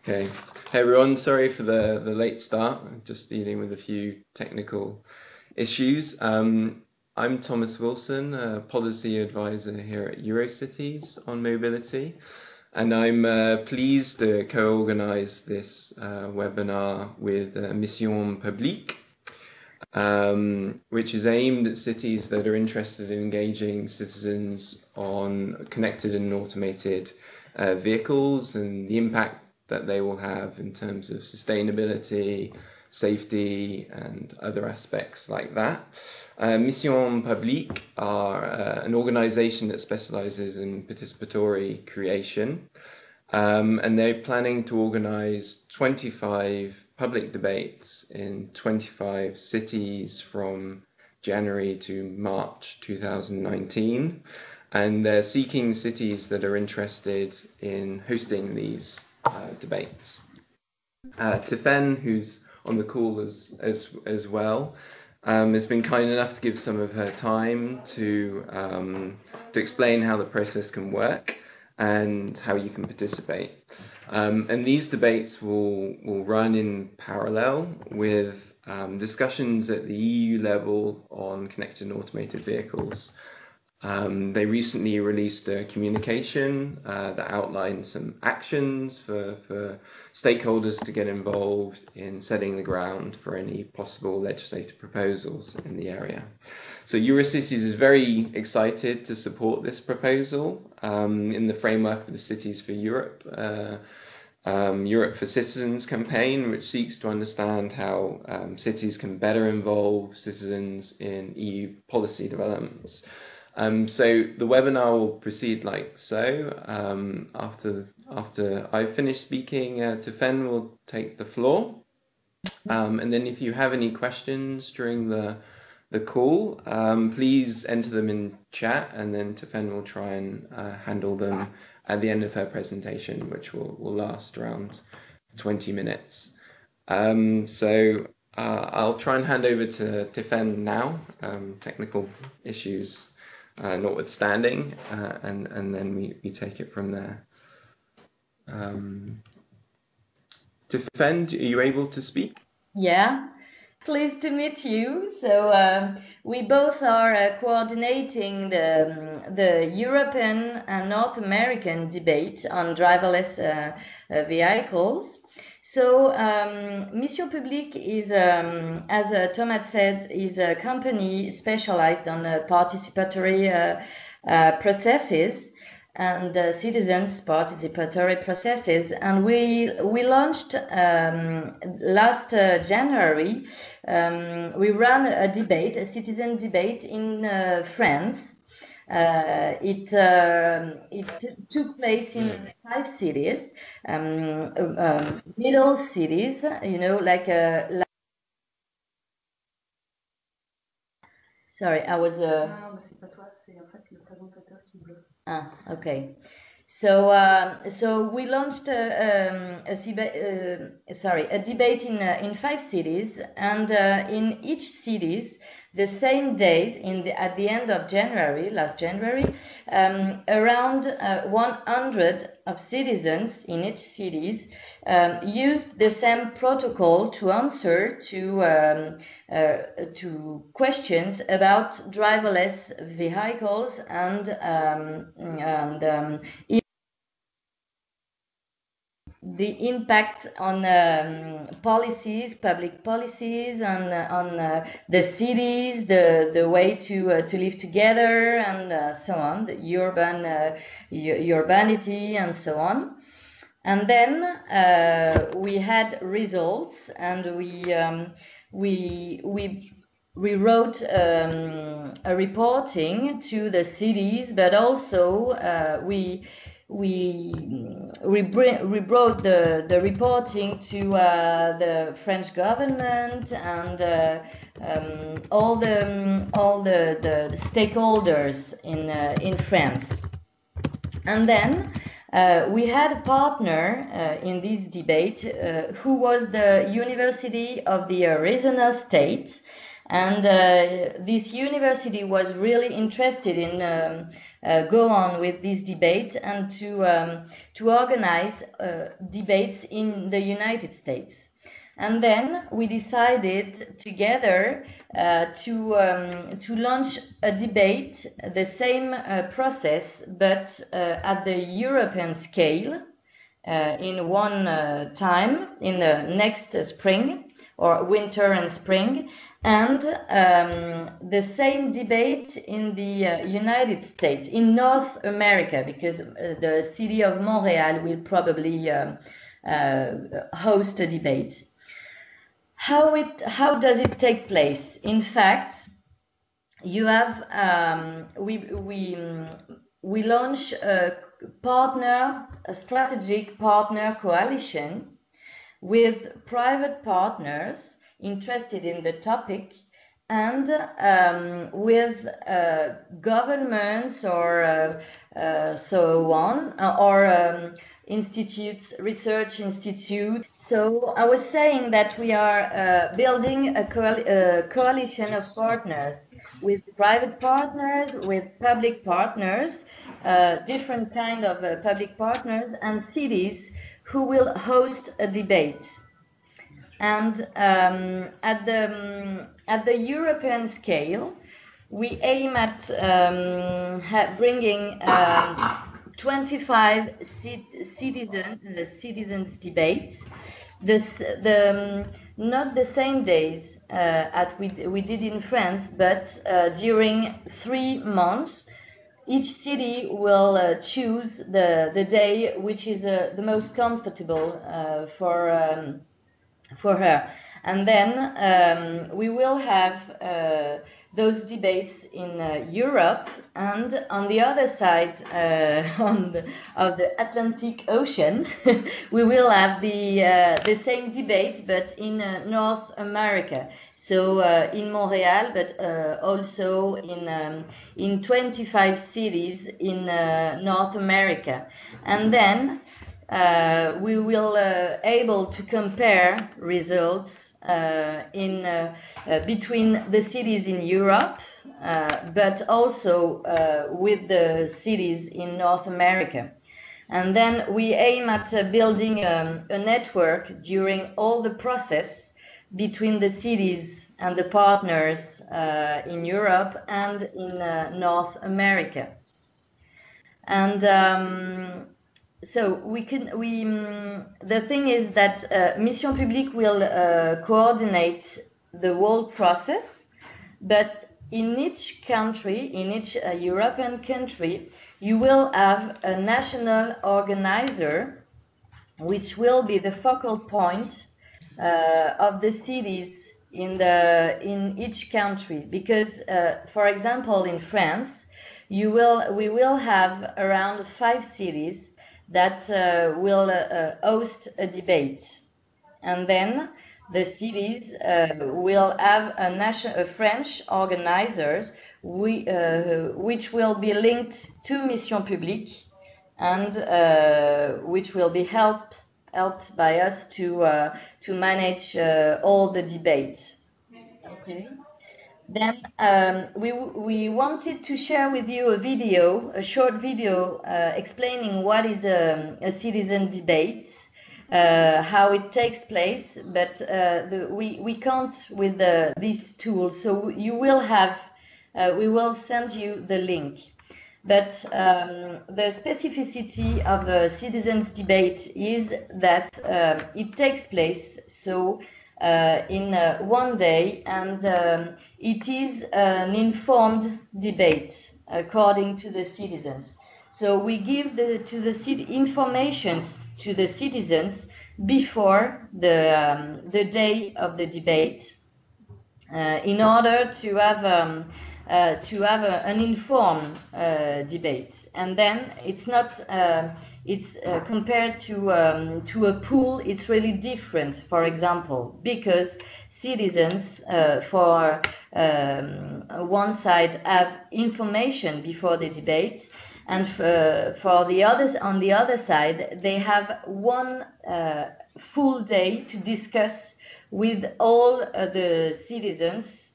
Okay. Hey everyone, sorry for the late start. I'm just dealing with a few technical issues. I'm Thomas Wilson, a policy advisor here at Eurocities on mobility, and I'm pleased to co-organize this webinar with Mission Publique, which is aimed at cities that are interested in engaging citizens on connected and automated vehicles and the impact that they will have in terms of sustainability, safety, and other aspects like that. Mission Publique are an organization that specializes in participatory creation, and they're planning to organize 25 public debates in 25 cities from January to March 2019. And they're seeking cities that are interested in hosting these debates. Tiffen, who's on the call as well, has been kind enough to give some of her time to explain how the process can work and how you can participate. And these debates will run in parallel with discussions at the EU level on connected and automated vehicles. They recently released a communication that outlines some actions for stakeholders to get involved in setting the ground for any possible legislative proposals in the area. So Eurocities is very excited to support this proposal in the framework of the Cities for Europe, Europe for Citizens campaign, which seeks to understand how cities can better involve citizens in EU policy developments. So the webinar will proceed like so. After I finish speaking, Tiffen will take the floor. And then if you have any questions during the call, please enter them in chat, and then Tiffen will try and handle them at the end of her presentation, which will last around 20 minutes. So I'll try and hand over to Tiffen now, technical issues notwithstanding, and then we take it from there. Tiffen, are you able to speak? Yeah, pleased to meet you. So we both are coordinating the European and North American debate on driverless vehicles. So Mission Publique is, as Thomas said, is a company specialized on participatory processes and citizens' participatory processes. And we launched last January. We ran a debate, a citizen debate in France. It took place in 5 cities, middle cities, you know, like sorry, I was. Okay. So we launched a debate in 5 cities, and in each cities, the same days at the end of January, last January, around 100 of citizens in each cities used the same protocol to answer to questions about driverless vehicles and the impact on policies, public policies, on the cities, the way to live together, and so on, the urbanity, and so on. And then we had results, and we wrote a reporting to the cities, but also we brought the reporting to the French government and all the stakeholders in France. And then we had a partner in this debate who was the University of the Arizona State, and this university was really interested in go on with this debate and to organize debates in the United States. And then we decided together to launch a debate, the same process, but at the European scale, in one time, in the next spring, or winter and spring, and the same debate in the United States, in North America, because the city of Montreal will probably host a debate. How does it take place? In fact, you have we launch a strategic partner coalition with private partners interested in the topic, and with governments or so on, or institutes, research institutes. So I was saying that we are building a coalition of partners, with private partners, with public partners, different kind of public partners, and cities who will host a debate. And at the European scale, we aim at bringing 25 citizens debates. Not the same days as we did in France, but during 3 months. Each city will choose the day which is the most comfortable for her. And then we will have those debates in Europe, and on the other side of the Atlantic Ocean, we will have the same debate, but in North America. So in Montreal, but also in 25 cities in North America. And then we will able to compare results between the cities in Europe, but also with the cities in North America. And then we aim at building a network during all the process between the cities and the partners in Europe and in North America. And so the thing is that Mission Publique will coordinate the whole process, but in each country, in each European country, you will have a national organizer, which will be the focal point of the cities in each country. Because, for example, in France, we will have around 5 cities that will host a debate, and then the cities will have a French organizers which will be linked to Mission Publique, and which will be helped by us to manage all the debates. Okay. Then we wanted to share with you a short video explaining what is a citizen debate, how it takes place, but we can't with these tools, so you will have, we will send you the link. But the specificity of a citizens debate is that it takes place in one day, and it is an informed debate according to the citizens. So we give information to the citizens before the day of the debate, in order to have an informed debate. And then it's not compared to a pool, it's really different, for example, because citizens for one side have information before the debate, and for the others, on the other side, they have one full day to discuss with all the citizens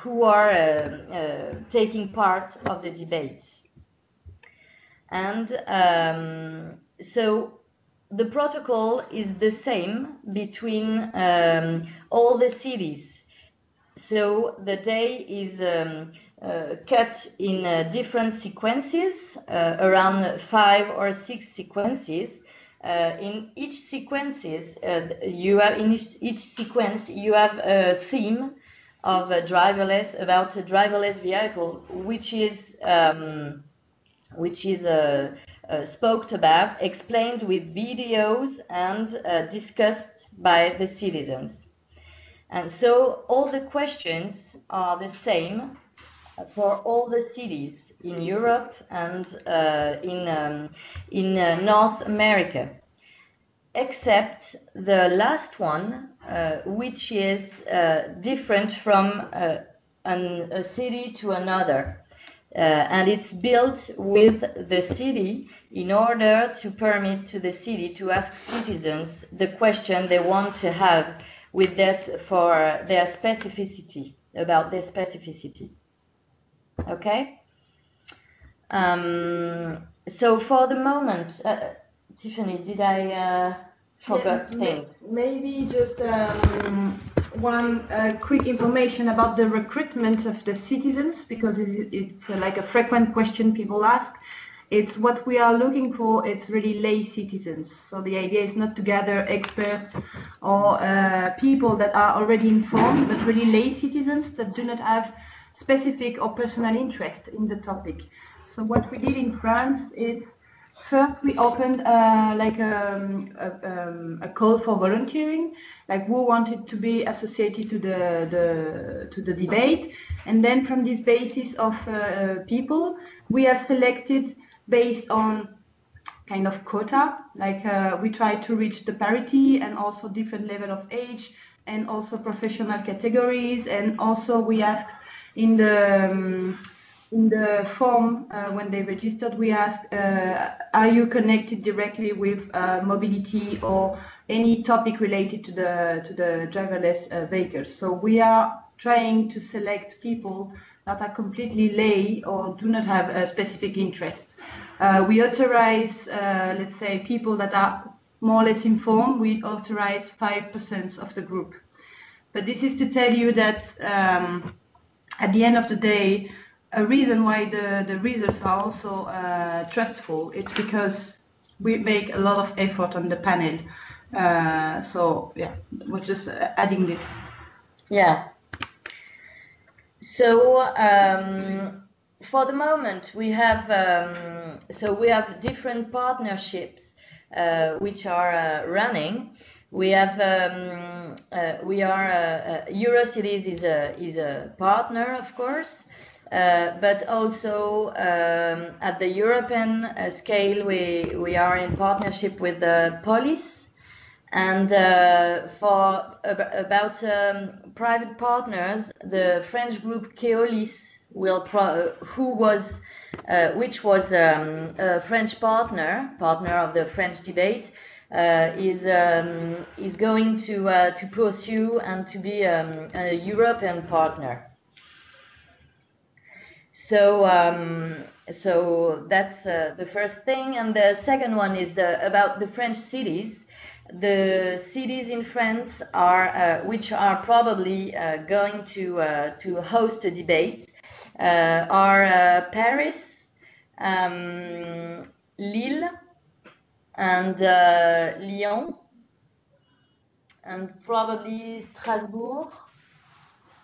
who are taking part of the debates. And so the protocol is the same between all the cities. So the day is cut in different sequences, around 5 or 6 sequences. In each sequences, each sequence you have a theme of a about a driverless vehicle, which is spoke about, explained with videos, and discussed by the citizens. And so all the questions are the same for all the cities in Europe and in North America, except the last one, which is different from a city to another. And it's built with the city in order to permit to the city to ask citizens the question they want to have with this for their specificity, about their specificity. Okay? So for the moment, Tiffany, did I forget things? Maybe just one quick information about the recruitment of the citizens, because it's like a frequent question people ask. It's what we are looking for. It's really lay citizens. So the idea is not to gather experts or people that are already informed, but really lay citizens that do not have specific or personal interest in the topic. So what we did in France is, first we opened like a call for volunteering, like who wanted to be associated to the debate, and then from this basis of people, we have selected based on kind of quota, like we try to reach the parity and also different level of age and also professional categories, and also we asked in the form when they registered, we asked, are you connected directly with mobility or any topic related to the driverless vehicles? So we are trying to select people that are completely lay or do not have a specific interest. We authorize, let's say, people that are more or less informed. We authorize 5% of the group. But this is to tell you that at the end of the day, a reason why the results are also trustful, it's because we make a lot of effort on the panel. So yeah, we're just adding this. Yeah. So for the moment, we have different partnerships which are running. We have Eurocities is a partner, of course, but also at the European scale, we are in partnership with the police. And for about private partners, the French group Keolis which was a French partner of the French debate, is going to pursue and to be a European partner. So that's the first thing, and the second one is about the French cities. The cities in France are which are probably going to host a debate are Paris, Lille, and Lyon, and probably Strasbourg,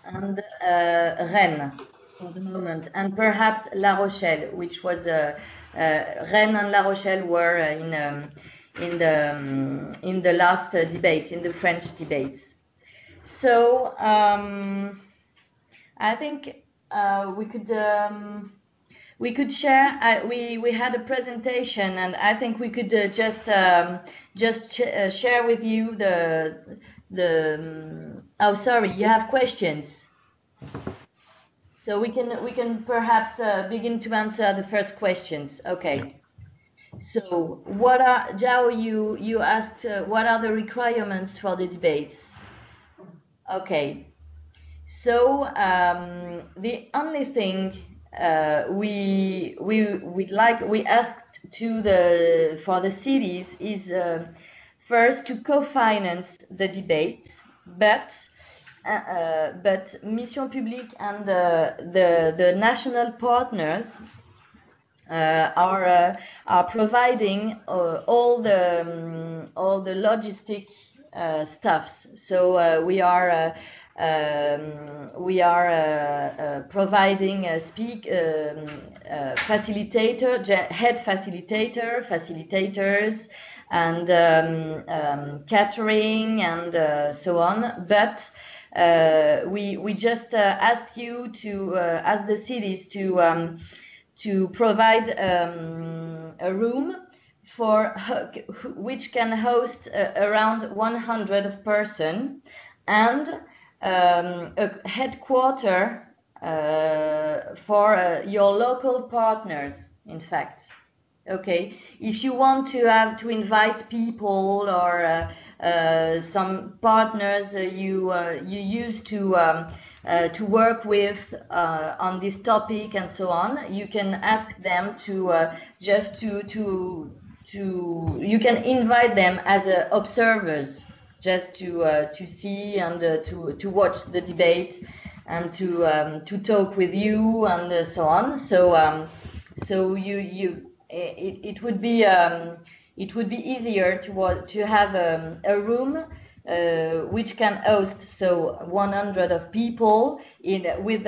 and Rennes for the moment, and perhaps La Rochelle, which was Rennes and La Rochelle were in the last debate, in the French debates. So I think we could share. We had a presentation, and I think we could just share with you oh, sorry, you have questions. So we can perhaps begin to answer the first questions. Okay. So what are, Zhao, you asked what are the requirements for the debates? Okay. So the only thing we asked for the cities is first to co-finance the debates, but Mission Publique and the national partners are providing all the logistic stuffs. So we are providing a facilitator, head facilitators, and catering and so on. But we just ask you to ask the cities to provide a room which can host around 100 person, and a headquarter for your local partners, in fact. Okay, if you want to invite people or some partners you used to work with on this topic and so on, you can ask them to you can invite them as observers, just to see and to watch the debate and to talk with you and so on. So it would be easier to have a room which can host 100 of people with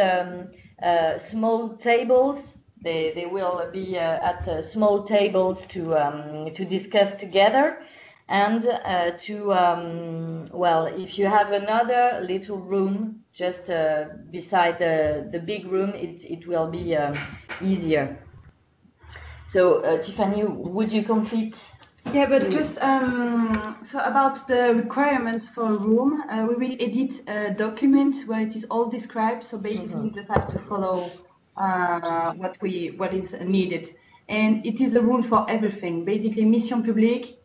small tables. They will be at small tables to discuss together, and if you have another little room just beside the big room, it will be easier. So Tiffany, would you complete? Yeah, but just so about the requirements for a room, we will edit a document where it is all described. So basically, we just have to follow what is needed, and it is a rule for everything. Basically, Mission Publique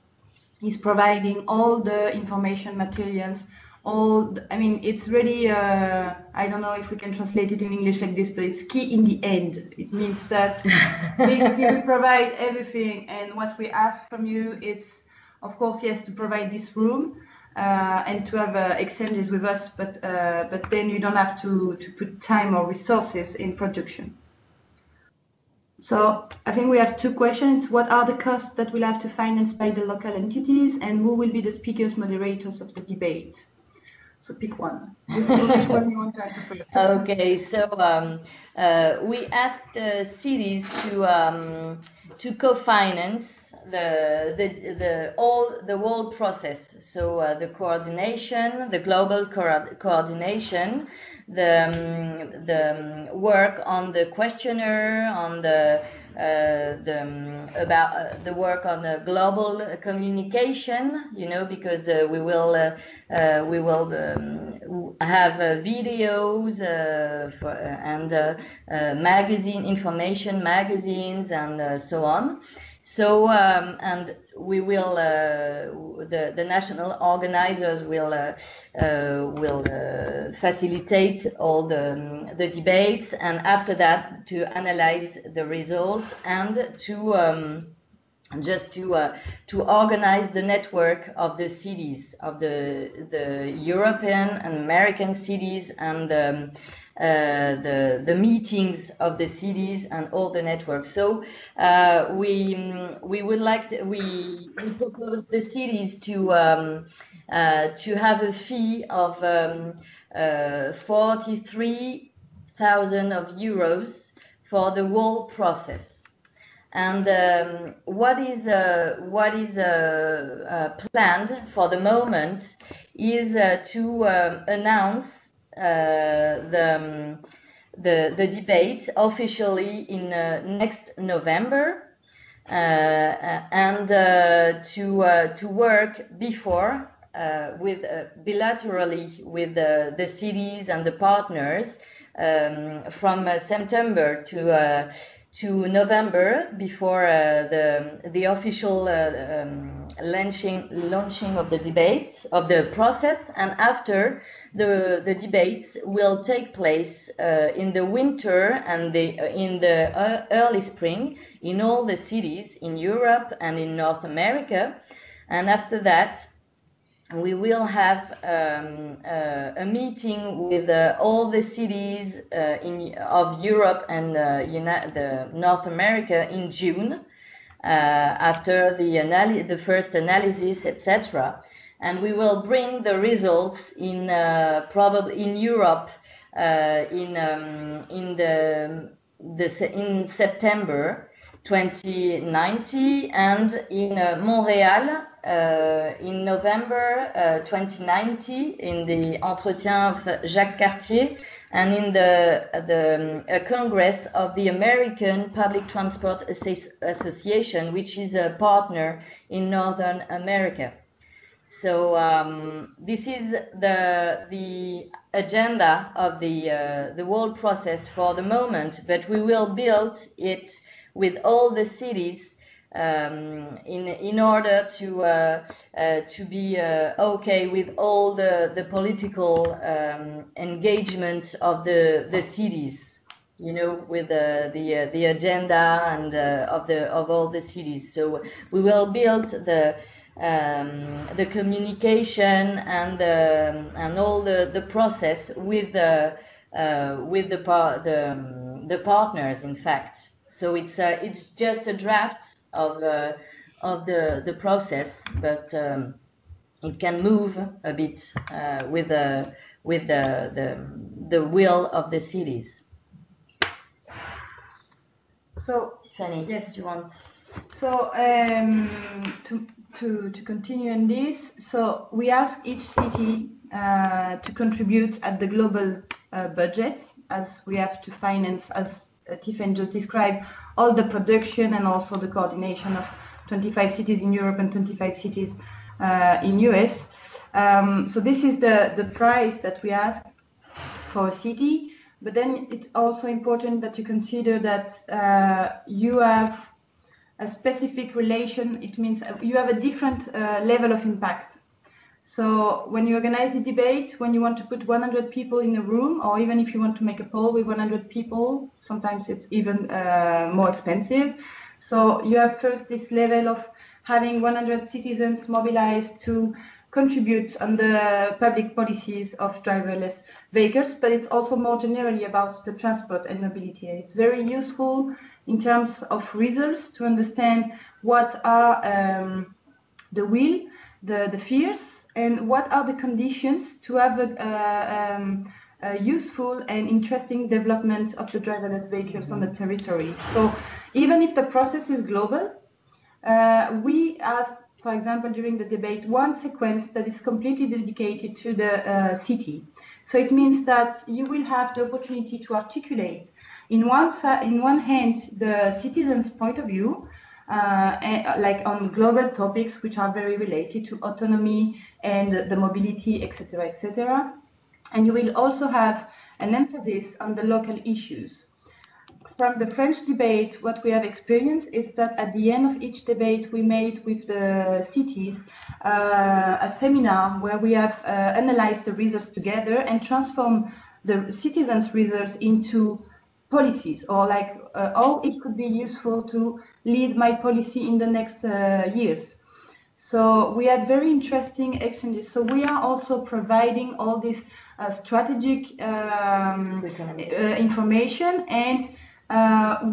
is providing all the information materials. It's really, I don't know if we can translate it in English like this, but it's key in the end. It means that basically we provide everything, and what we ask from you, it's, of course, yes, to provide this room and to have exchanges with us, but then you don't have to put time or resources in production. So I think we have two questions. What are the costs that we'll have to finance by the local entities, and who will be the speakers, moderators of the debate? So pick one. Which one you want to answer first? Okay, so we asked the cities to co-finance the whole process. So the coordination, the global coordination, the work on the questionnaire, on the work on the global communication, because we will have videos and information magazines and so on. So and we will the national organizers will facilitate all the debates, and after that to analyze the results and to organize the network of the cities, of the European and American cities, and the meetings of the cities and all the networks. So we would like we propose the cities to have a fee of 43,000 euros for the whole process. And what is planned for the moment is to announce the debate officially in next November, and to work before with bilaterally with the cities and the partners from September to November, before the official launching of the debate, of the process, and after the debates will take place in the winter and in the early spring in all the cities in Europe and in North America. And after that, we will have a meeting with all the cities of Europe and the North America in June, after the first analysis, etc. And we will bring the results in probably in Europe in September 2019, and in Montreal in November 2019 in the Entretien of Jacques Cartier, and in the Congress of the American Public Transport Association, which is a partner in Northern America. So this is the agenda of the whole process for the moment, but we will build it with all the cities in order to be okay with all the political engagement of the cities, you know, with the agenda and of all the cities. So we will build the communication and all the process with the partners, in fact. So it's just a draft of the process, but it can move a bit with the will of the cities. So Tiffany, yes, do you want? So to continue on this, so we ask each city to contribute at the global budget, as we have to finance, as Tiffany just described, all the production and also the coordination of 25 cities in Europe and 25 cities in US. So this is the price that we ask for a city, but then it's also important that you consider that you have a specific relation. It means you have a different level of impact. So when you organize a debate, when you want to put 100 people in a room, or even if you want to make a poll with 100 people, sometimes it's even more expensive. So you have first this level of having 100 citizens mobilized to contribute on the public policies of driverless vehicles, but it's also more generally about the transport and mobility. And it's very useful in terms of results to understand what are the will, the fears, and what are the conditions to have a useful and interesting development of the driverless vehicles on the territory. So even if the process is global, we have, for example, during the debate, one sequence that is completely dedicated to the city. So it means that you will have the opportunity to articulate in one hand the citizens' point of view, like on global topics which are very related to autonomy and the mobility, etc., etc. And you will also have an emphasis on the local issues. From the French debate, what we have experienced is that at the end of each debate, we made with the cities a seminar where we have analyzed the results together and transformed the citizens' results into policies, or like how it could be useful to lead my policy in the next years. So we had very interesting exchanges. So we are also providing all this strategic information, and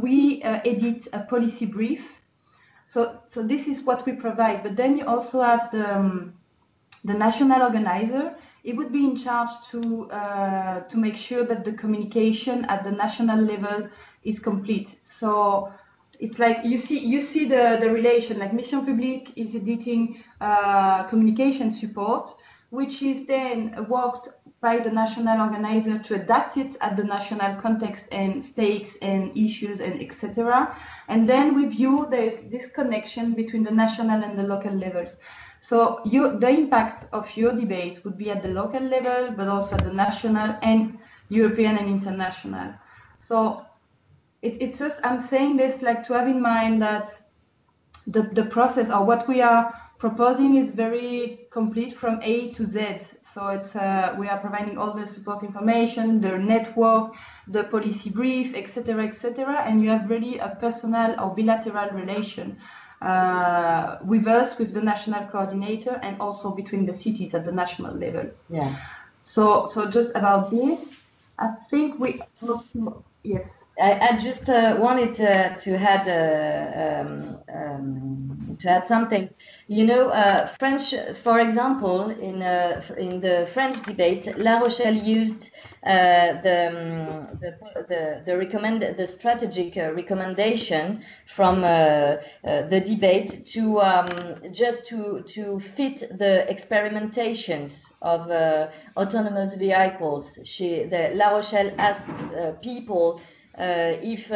we edit a policy brief. So this is what we provide. But then you also have the national organizer. It would be in charge to make sure that the communication at the national level is complete. So it's like you see the relation, like Mission Publique is editing communication support, which is then worked by the national organizer to adapt it at the national context and stakes and issues and etc. And then we view this connection between the national and the local levels. So the impact of your debate would be at the local level, but also at the national and European and international. So I'm saying this like to have in mind that the process, or what we are proposing is very complete from A to Z. So it's we are providing all the support information, the network, the policy brief, etc., etc., and you have really a personal or bilateral relation with us, with the national coordinator, and also between the cities at the national level. Yeah. So just about this, I think we also, yes. I just wanted to add something. You know, French, for example, in the French debate, La Rochelle used the strategic recommendation from the debate to just to fit the experimentations of autonomous vehicles. La Rochelle asked people if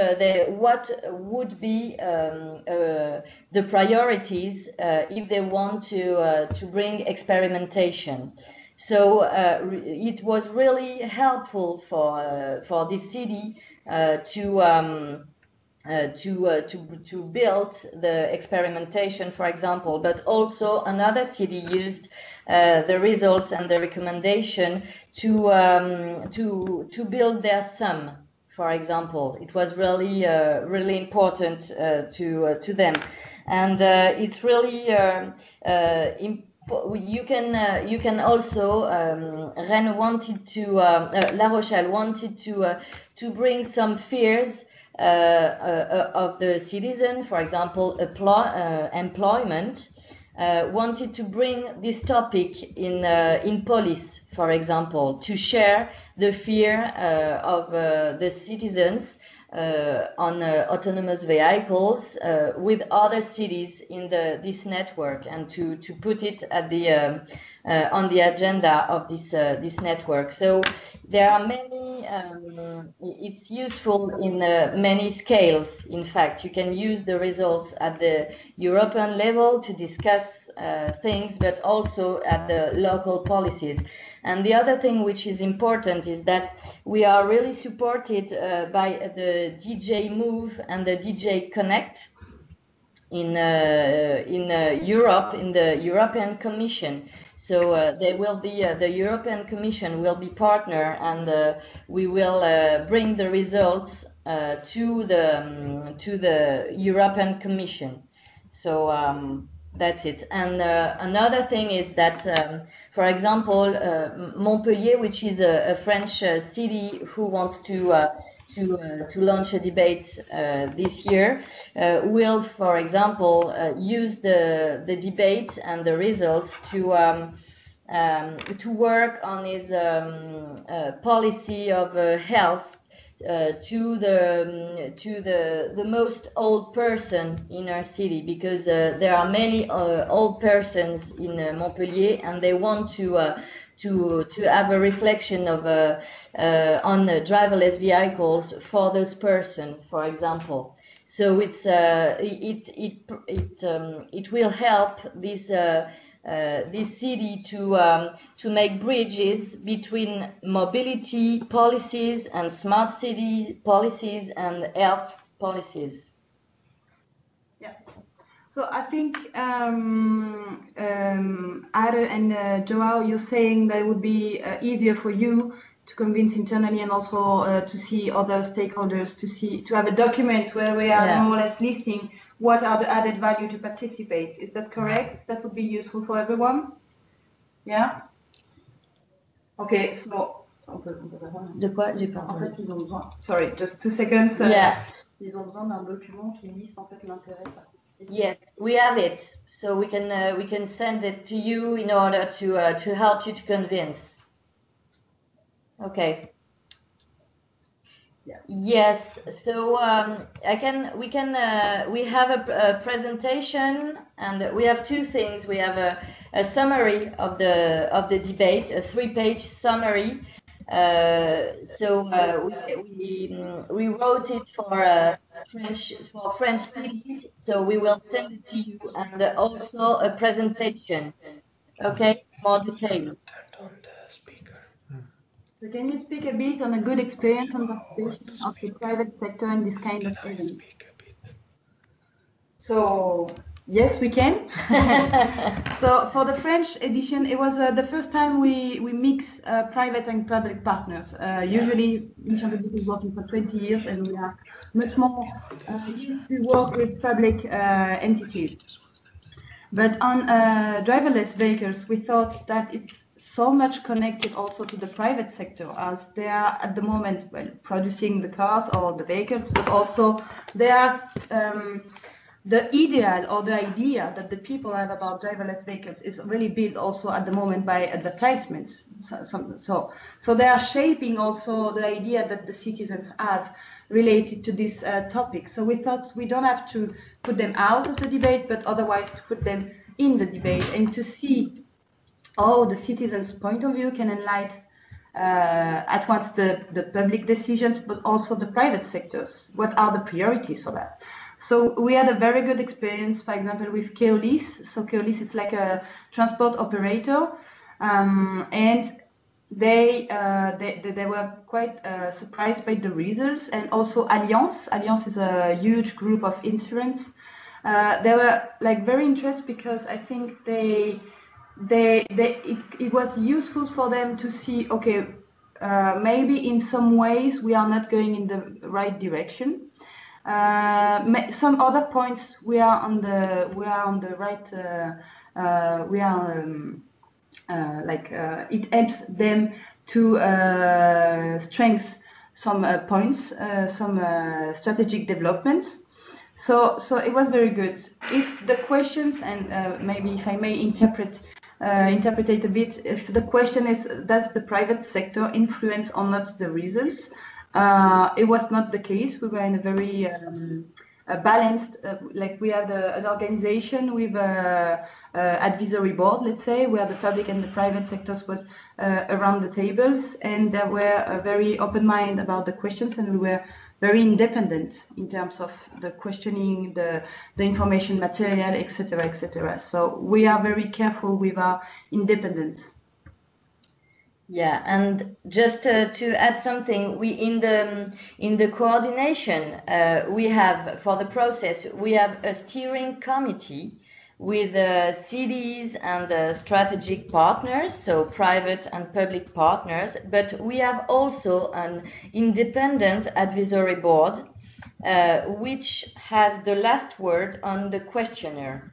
what would be the priorities if they want to bring experimentation. So it was really helpful for this city to build the experimentation, for example, but also another city used the results and the recommendation to build their sum. For example, it was really really important to them, and it's really you can also Rennes wanted to La Rochelle wanted to bring some fears of the citizen, for example, employment. Wanted to bring this topic in police, for example, to share the fear of the citizens on autonomous vehicles with other cities in this network, and to put it at the on the agenda of this network. So there are many. It's useful in many scales. In fact, you can use the results at the European level to discuss things, but also at the local policies. And the other thing which is important is that we are really supported by the DJ Move and the DJ Connect in Europe, in the European Commission. So they will be the European Commission will be partner, and we will bring the results to the European Commission. So that's it. And another thing is that, for example, Montpellier, which is a French city who wants to launch a debate this year, will, for example, use the debate and the results to work on his policy of health to the most old person in our city, because there are many old persons in Montpellier, and they want to have a reflection of on driverless vehicles for those person, for example. So it's it will help this city to make bridges between mobility policies and smart city policies and health policies. Yeah. So I think Ada and Joao, you're saying that it would be easier for you to convince internally, and also to see other stakeholders, to have a document where we are more or less listing what are the added value to participate. Is that correct? That would be useful for everyone? Yeah? Okay, so... De quoi? J'ai pas entendu. En fait, ils ont besoin... Sorry, just 2 seconds. Yeah. Ils ont besoin d'un document qui liste en fait l'intérêt. Yes, we have it, so we can send it to you in order to help you to convince. Okay. Yeah. Yes. So we have a presentation, and we have 2 things. We have a summary of the debate, a 3-page summary. So we wrote it for French cities. So we will send it to you, and also a presentation. Okay, more detailed. So can you speak a bit on a good experience on participation of the private sector in this kind of event? Speak a bit. So Yes, we can. So for the French edition, it was the first time we mix private and public partners. Usually, Mission Public is working for 20 years, and we are much more used to work with public entities. But on driverless vehicles, we thought that it's so much connected also to the private sector, as they are at the moment, well, producing the cars or the vehicles, but also they are the ideal or the idea that the people have about driverless vehicles is really built also at the moment by advertisements. So they are shaping also the idea that the citizens have related to this topic. So we thought we don't have to put them out of the debate, but otherwise to put them in the debate and to see how the citizens' point of view can enlighten at once the public decisions, but also the private sectors. What are the priorities for that? So we had a very good experience, for example, with Keolis. So Keolis is like a transport operator, and they were quite surprised by the results. And also Allianz. Allianz is a huge group of insurance. They were like very interested because I think it was useful for them to see, okay, maybe in some ways we are not going in the right direction. Some other points we are on the right. It helps them to strengthen some points, some strategic developments. So it was very good. If the questions, and maybe if I may interpret it a bit, if the question is, does the private sector influence or not the results? It was not the case. We were in a very balanced, like we had an organization with advisory board, let's say, where the public and the private sectors was around the tables, and they were very open-minded about the questions, and we were very independent in terms of the questioning, the information material, etc., etc. So we are very careful with our independence. Yeah, and just to add something, we in the coordination we have, for the process, we have a steering committee with cities and strategic partners, so private and public partners, but we have also an independent advisory board which has the last word on the questionnaire.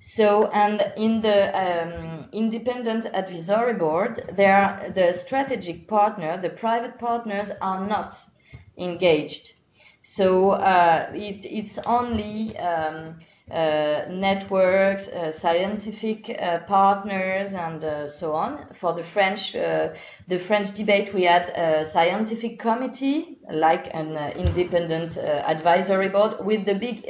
So, and in the independent advisory board, the strategic partner, the private partners are not engaged. So it's only networks, scientific partners, and so on. For the French debate, we had a scientific committee, like an independent advisory board, with the big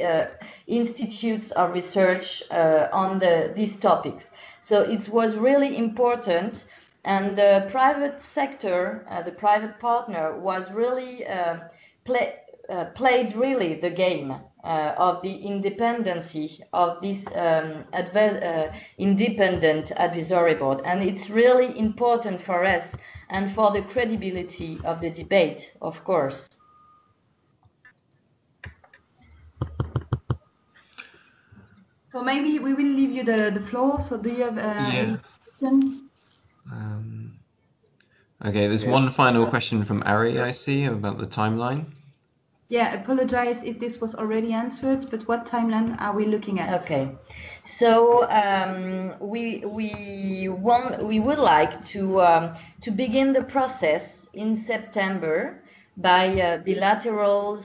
institutes of research on these topics. So it was really important, and the private sector, the private partner, was really played really the game of the independency of this independent advisory board, and it's really important for us and for the credibility of the debate, of course. So maybe we will leave you the floor. So do you have any question? Okay, there's one final question from Ari, I see, about the timeline. Yeah, I apologize if this was already answered, but what timeline are we looking at? Okay, so we would like to begin the process in September by bilateral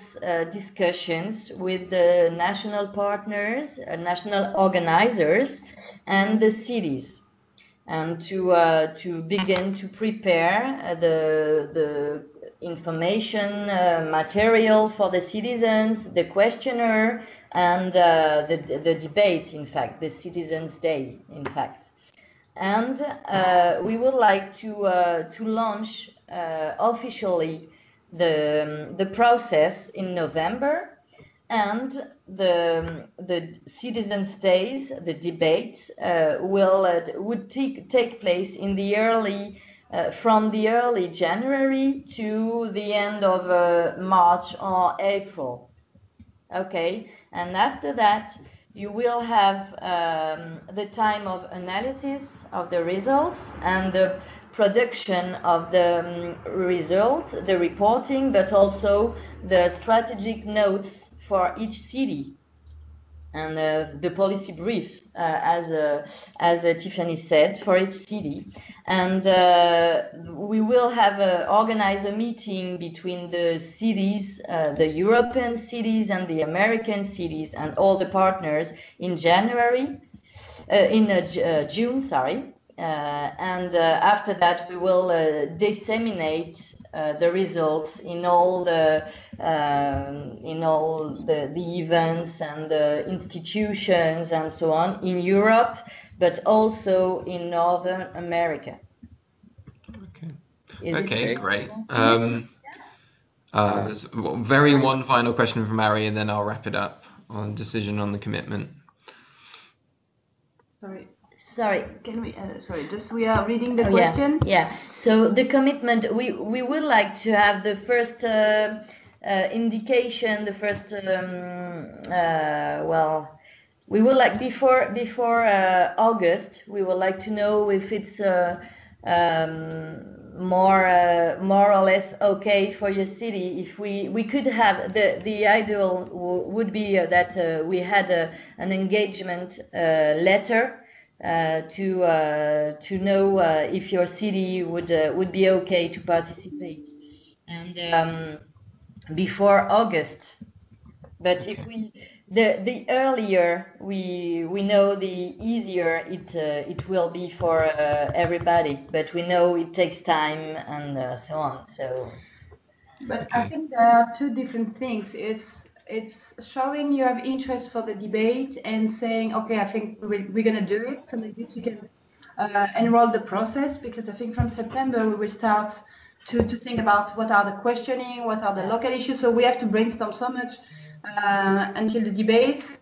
discussions with the national partners, national organizers, and the cities, and to begin to prepare the information material for the citizens, the questionnaire, and the debate, in fact, the Citizens' Day, in fact. And we would like to launch officially the process in November, and the Citizens' Days, the debates, would take place in the early from the early January to the end of March or April. Okay, and after that, you will have the time of analysis of the results and the production of the results, the reporting, but also the strategic notes for each city and the policy brief, as Tiffany said, for each city. And we will have organize a meeting between the cities, the European cities and the American cities and all the partners in January, June, sorry. And after that, we will disseminate the results in all the events and the institutions and so on in Europe, but also in Northern America. Okay, great. There's one final question from Ari, and then I'll wrap it up on decision on the commitment. Sorry, can we? We are reading the question. Yeah. So the commitment, we would like to have the first indication, the first. We would like before August. We would like to know if it's more or less okay for your city. If we could have the ideal would be that we had an engagement letter. To know if your city would be okay to participate, and before August. But if the earlier we know, the easier it will be for everybody. But we know it takes time and so on. So, but I think there are two different things. It's showing you have interest for the debate and saying, okay, I think we're going to do it. So like this you can enroll the process, because I think from September we will start to think about what are the questioning, what are the local issues. So we have to brainstorm so much until the debates.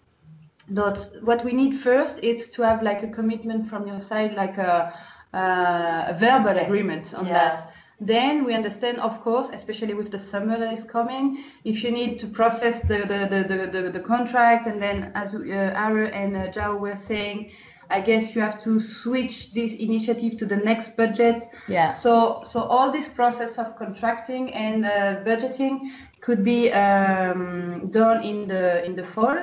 But what we need first is to have like a commitment from your side, like a verbal agreement on that. Then we understand, of course, especially with the summer that is coming, if you need to process the contract, and then as Ara and Zhao were saying, I guess you have to switch this initiative to the next budget. Yeah. So all this process of contracting and budgeting could be done in the fall.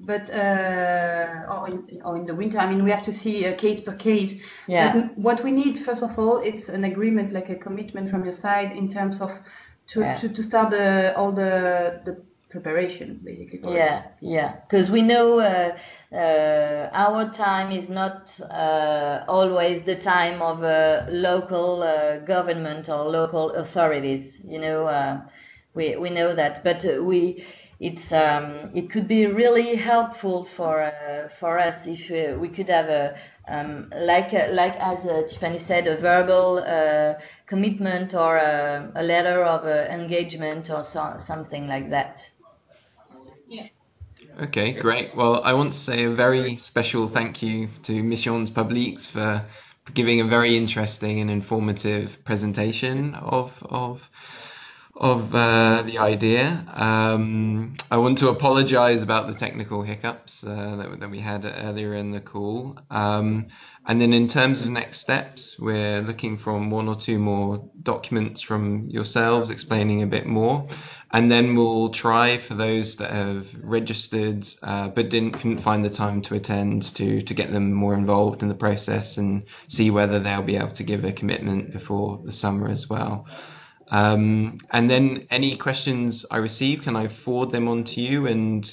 But or in the winter. I mean, we have to see case per case. Yeah. But what we need, first of all, it's an agreement, like a commitment from your side in terms of to start all the preparation, basically. For us. Yeah. Because we know our time is not always the time of local government or local authorities. You know, we know that, but it could be really helpful for us if we could have like as Tiffany said, a verbal commitment or a letter of engagement or something like that. Yeah. Okay, great. Well, I want to say a very special thank you to Missions Publiques for giving a very interesting and informative presentation of the idea. I want to apologize about the technical hiccups that we had earlier in the call. And then in terms of next steps, we're looking for one or two more documents from yourselves explaining a bit more. And then we'll try for those that have registered but couldn't find the time to attend to get them more involved in the process and see whether they'll be able to give a commitment before the summer as well. And then any questions I receive, can I forward them on to you and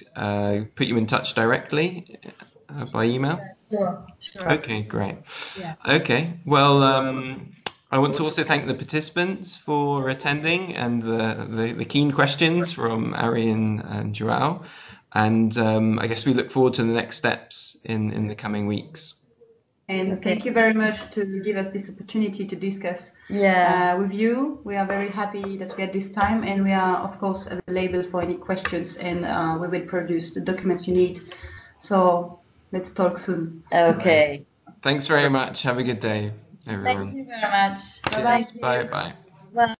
put you in touch directly by email? Sure. Okay, great. Yeah. Okay, well, I want to also thank the participants for attending and the keen questions from Ari and Joao. And I guess we look forward to the next steps in the coming weeks. And thank you very much to give us this opportunity to discuss with you. We are very happy that we had this time, and we are, of course, available for any questions, and we will produce the documents you need. So let's talk soon. Okay. Thanks very much. Have a good day, everyone. Thank you very much. Cheers. Bye-bye. Bye.